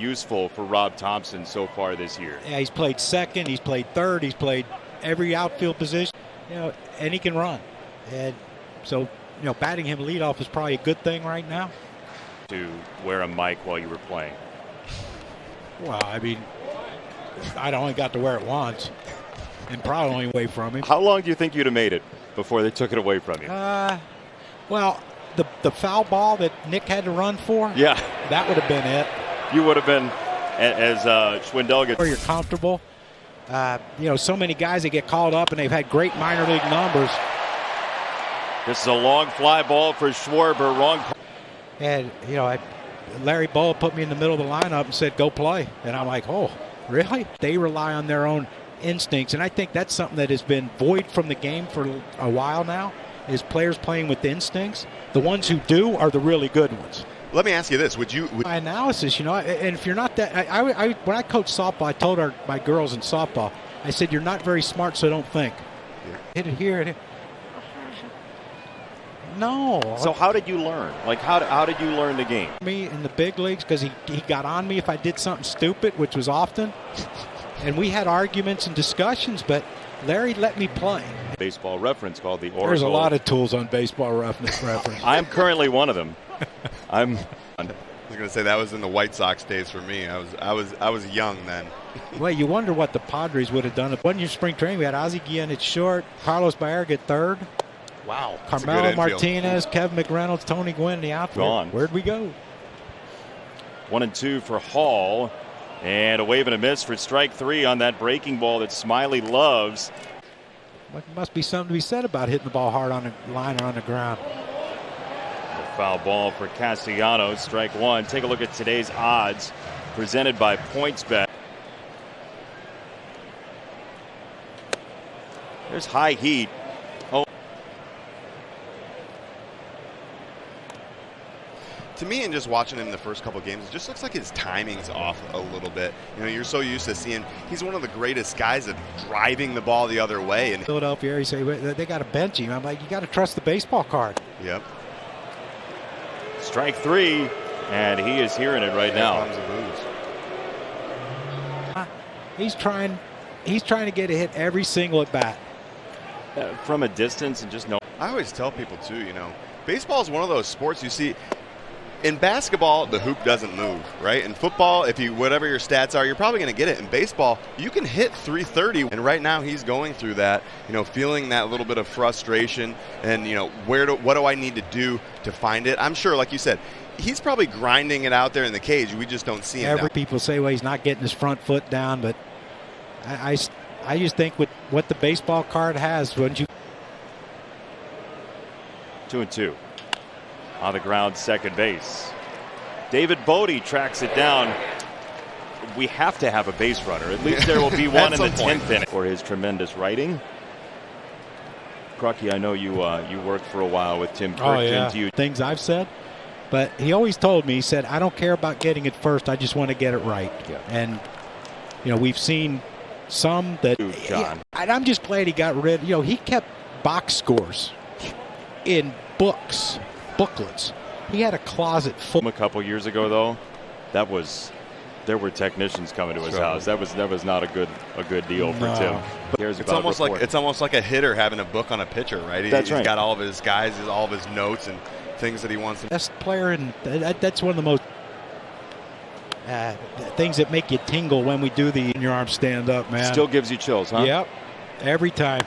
useful for Rob Thompson so far this year. Yeah, he's played second, he's played third, he's played every outfield position, and he can run. And so, batting him leadoff is probably a good thing right now. To wear a mic while you were playing. Well, I mean, I only got to wear it once, and probably only away from him. How long do you think you'd have made it before they took it away from you? Well, the foul ball that Nick had to run for, yeah, that would have been it. You would have been, as Schwindel gets. Where you're comfortable. So many guys that get called up and they've had great minor league numbers. This is a long fly ball for Schwarber. Wrong. And, Larry Bowa put me in the middle of the lineup and said, go play. And I'm like, oh, really? They rely on their own instincts. And I think that's something that has been void from the game for a while now, is players playing with instincts. The ones who do are the really good ones. Let me ask you this. My analysis, and if you're not that, when I coached softball, I told my girls in softball, I said, you're not very smart, so don't think. Yeah. Hit it here, hit it. No. So how did you learn? Like, how did you learn the game? Me in the big leagues, because he got on me if I did something stupid, which was often. And we had arguments and discussions, but Larry let me play. Baseball Reference called the Oracle. There's a lot of tools on Baseball Reference. I'm currently one of them. I was going to say that was in the White Sox days for me. I was young then. Well, you wonder what the Padres would have done. 1 year spring training, we had Ozzie Guillen at short, Carlos Baerga at third. Wow. Carmelo Martinez, Kevin McReynolds, Tony Gwynn in the outfield. Gone. Where'd we go? 1-2 for Hall. And a wave and a miss for strike three on that breaking ball that Smyly loves. There must be something to be said about hitting the ball hard on the line or on the ground. A foul ball for Castellanos, strike one. Take a look at today's odds presented by PointsBet. There's high heat. Oh. To me, and just watching him the first couple games, it just looks like his timing's off a little bit. You're so used to seeing he's one of the greatest guys at driving the ball the other way. And Philadelphia, you say they got to bench him. I'm like, you got to trust the baseball card. Yep. Strike three, and he is hearing it right now. He's trying to get a hit every single at bat. From a distance and just no. I always tell people too, baseball is one of those sports you see. In basketball, the hoop doesn't move, right? In football, whatever your stats are, you're probably going to get it. In baseball, you can hit 330, and right now he's going through that, feeling that little bit of frustration, and what do I need to do to find it? I'm sure, like you said, he's probably grinding it out there in the cage. We just don't see him. People say, well, he's not getting his front foot down, but I just think with what the baseball card has, wouldn't you? 2-2. On the ground, second base. David Bodie tracks it down. We have to have a base runner. At least there will be one in the 10th inning for his tremendous writing. Crucky, I know you worked for a while with Tim Kirk. Oh, yeah. Things I've said. But he always told me, he said, I don't care about getting it first. I just want to get it right. Yeah. And, we've seen some that. John. And I'm just glad he got rid. He kept box scores in booklets. He had a closet full. A couple years ago, though, there were technicians coming to his house. That was not a good deal for Tim. But it's almost like a hitter having a book on a pitcher, right? He's got all of his guys, all of his notes and things that he wants. Best player, and that's one of the most things that make you tingle when we do the in your arm stand up, man. Still gives you chills, huh? Yep, every time.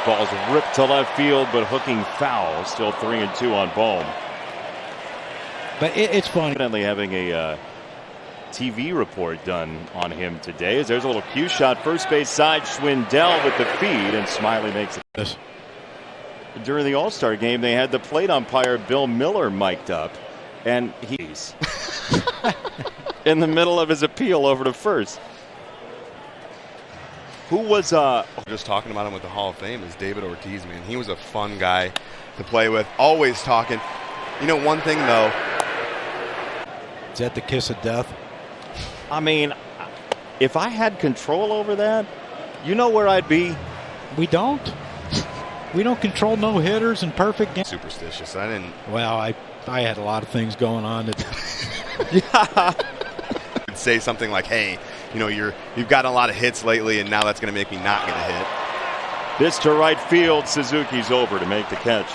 Ball's ripped to left field, but hooking foul. Still 3-2 on Bohm. But it's fun. Evidently having a TV report done on him today. As there's a little cue shot, first base side, Schwindel with the feed, and Smyly makes it. Yes. During the All-Star game, they had the plate umpire Bill Miller mic'd up, and he's in the middle of his appeal over to first. Who was just talking about him with the Hall of Fame is David Ortiz, man. He was a fun guy to play with, always talking. One thing though. Is that the kiss of death? I mean, if I had control over that, where I'd be? We don't. We don't control no hitters and perfect games. Superstitious. I didn't. Well, I had a lot of things going on. Yeah. would say something like, hey, you know, you've gotten a lot of hits lately, and now that's going to make me not get a hit. This to right field. Suzuki's over to make the catch.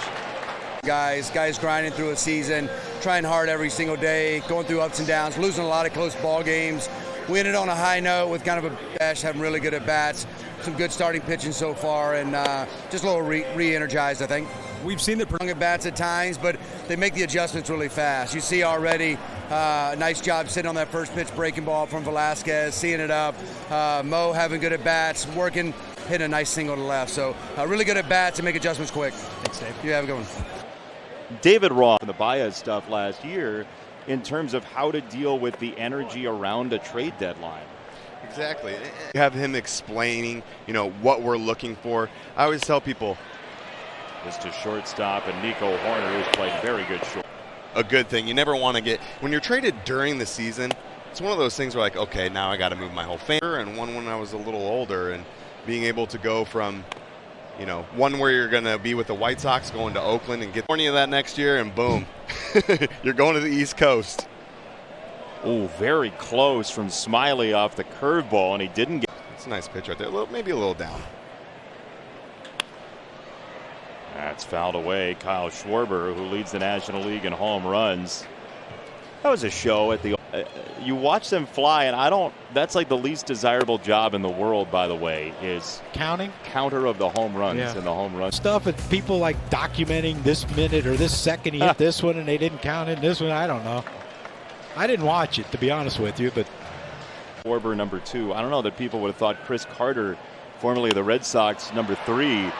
Guys grinding through a season, trying hard every single day, going through ups and downs, losing a lot of close ball games. We ended on a high note with kind of a dash, having really good at bats, some good starting pitching so far, and just a little re-energized, I think. We've seen the at bats at times, but they make the adjustments really fast. You see already a nice job sitting on that first pitch breaking ball from Velasquez, seeing it up. Mo having good at bats, working, hitting a nice single to left. So really good at bats and make adjustments quick. Thanks, Dave. You have a good one. David Roth and the Baez stuff last year in terms of how to deal with the energy around a trade deadline. Exactly. You have him explaining, you know, what we're looking for. I always tell people, this to shortstop, and Nico Horner has played very good short. A good thing. You never want to get, when you're traded during the season, it's one of those things where like, okay, now I got to move my whole family. And one when I was a little older, and being able to go from, you know, one where you're going to be with the White Sox, going to Oakland and get 20 of that next year, and boom, you're going to the East Coast. Oh, very close from Smyly off the curveball, and he didn't get. It's a nice pitch right there. Maybe a little down. That's fouled away. Kyle Schwarber, who leads the National League in home runs. That was a show at the. You watch them fly, and that's like the least desirable job in the world, by the way, is counter of the home runs and the home run stuff. And people like documenting this minute or this second he hit this one and they didn't count it. And this one, I don't know. I didn't watch it, to be honest with you, but Schwarber number 2. I don't know that people would have thought Chris Carter, formerly of the Red Sox, number 3.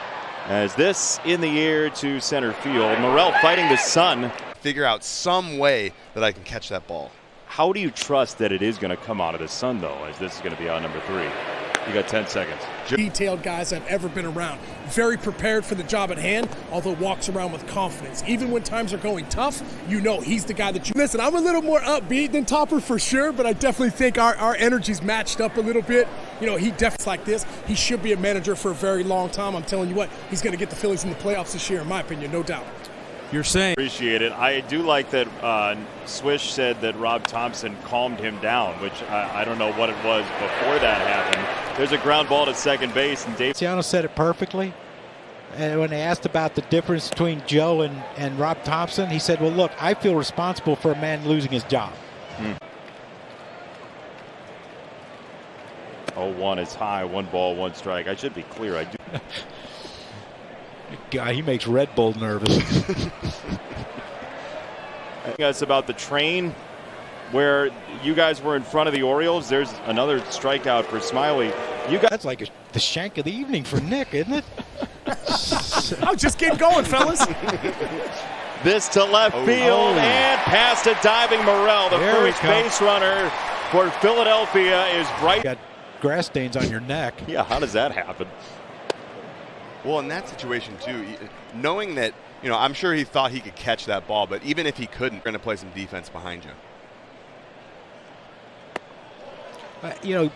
As this in the air to center field. Morel fighting the sun. Figure out some way that I can catch that ball. How do you trust that it is going to come out of the sun, though, as this is going to be on number 3? You got 10 seconds. Detailed guys I've ever been around. Very prepared for the job at hand, although walks around with confidence. Even when times are going tough, you know he's the guy that you... Listen, I'm a little more upbeat than Topper for sure, but I definitely think our energy's matched up a little bit. You know, he definitely like this. He should be a manager for a very long time. I'm telling you what, he's going to get the Phillies in the playoffs this year, in my opinion, no doubt. You're saying. Appreciate it. I do like that Swish said that Rob Thompson calmed him down, which I don't know what it was before that happened. There's a ground ball to second base, and Dave Ciano said it perfectly. And when they asked about the difference between Joe and Rob Thompson, he said, well, look, I feel responsible for a man losing his job. 0-1 is high, 1 ball, 1 strike. I should be clear. I do. God, he makes Red Bull nervous. Us about the train where you guys were in front of the Orioles. There's another strikeout for Smyly. That's like the shank of the evening for Nick, isn't it? I'll just get going, fellas. This to left field and past a diving Morel. The first base runner for Philadelphia is right. You got grass stains on your neck. Yeah, how does that happen? Well, in that situation, too, knowing that, you know, I'm sure he thought he could catch that ball, but even if he couldn't, we're going to play some defense behind you. You know,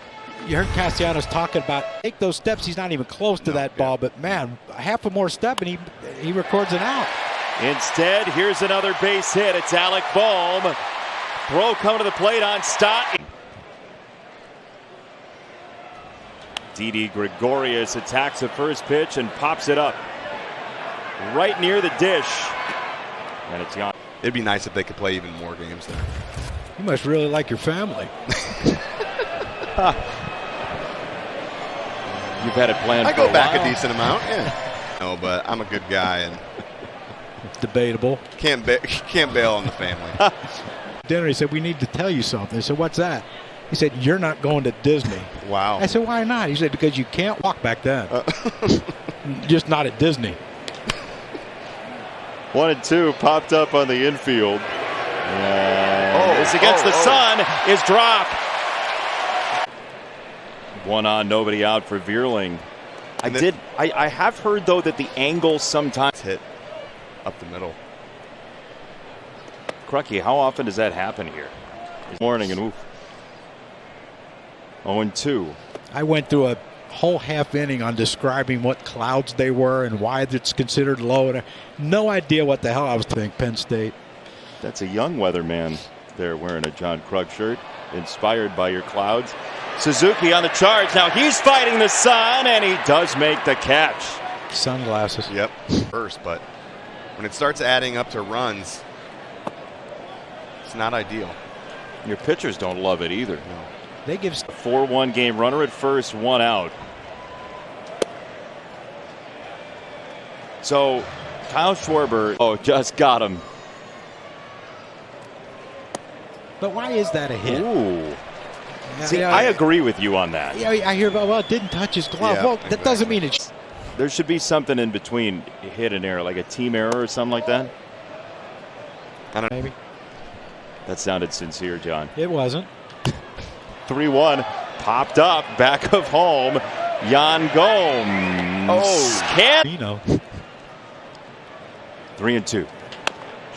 you heard Castellanos talking about take those steps. He's not even close to that ball, but man, half a more step and he records an out. Instead, here's another base hit. It's Alec Bohm. Throw coming to the plate on Stott. Didi Gregorius attacks the first pitch and pops it up right near the dish. And it's gone. It'd be nice if they could play even more games there. You must really like your family. You've had it planned. I go back a decent amount, yeah. No, but I'm a good guy and it's debatable. Can't bail on the family. Dinner, he said, we need to tell you something. I said, what's that? He said, you're not going to Disney. Wow. I said, why not? He said, because you can't walk back then. Just not at Disney. 1-2 popped up on the infield. This against the sun is dropped. 1 on, nobody out for Vierling. I have heard, though, that the angle sometimes hit up the middle. Crucky, how often does that happen here? This morning and 0-2. I went through a whole half inning on describing what clouds they were and why it's considered low. And no idea what the hell I was thinking. Penn State. That's a young weatherman there wearing a John Krug shirt. inspired by your clouds. Suzuki on the charge. Now he's fighting the sun, and he does make the catch. Sunglasses. Yep, first, but when it starts adding up to runs, it's not ideal. Your pitchers don't love it either. No. They give A 4-1 game, runner at first, 1 out. So Kyle Schwarber, just got him. But why is that a hit? Ooh. See, Yeah, I agree with you on that. Yeah, I hear about, well, it didn't touch his glove. Yeah, Well, that doesn't mean it's. There should be something in between hit and error, like a team error or something like that. I don't know. Maybe. That sounded sincere, John. It wasn't. 3-1, popped up, back of home. Yan Gomes. Oh. Can't. You know. 3-2.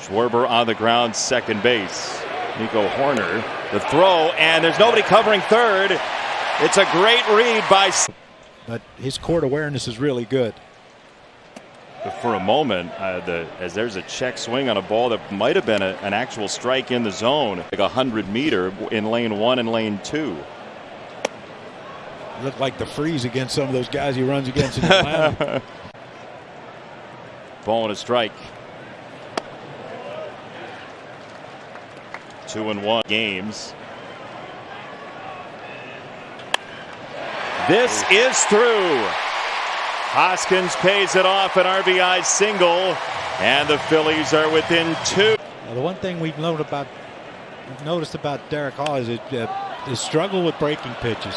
Schwarber on the ground, second base. Nico Horner, the throw, and there's nobody covering third. It's a great read by. But his court awareness is really good. For a moment, as there's a check swing on a ball that might have been an actual strike in the zone, like 100-meter in lane 1 and lane 2. Looked like the freeze against some of those guys he runs against in Atlanta. Ball and a strike. 2-1 games. This is through. Hoskins pays it off, an RBI single, and the Phillies are within 2. Now, the one thing we've noticed about Derek Hall is his struggle with breaking pitches.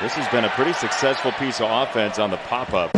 This has been a pretty successful piece of offense on the pop-up.